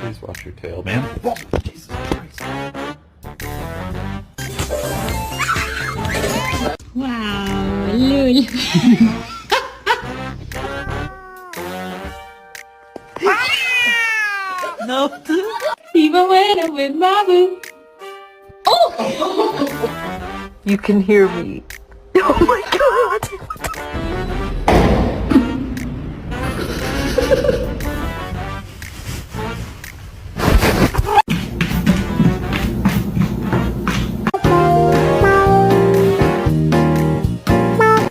Please wash your tail, man. Oh, Jesus Christ. Wow, lul. Ne yaptı? Even when I'm with Babu. You can hear me. Oh my god!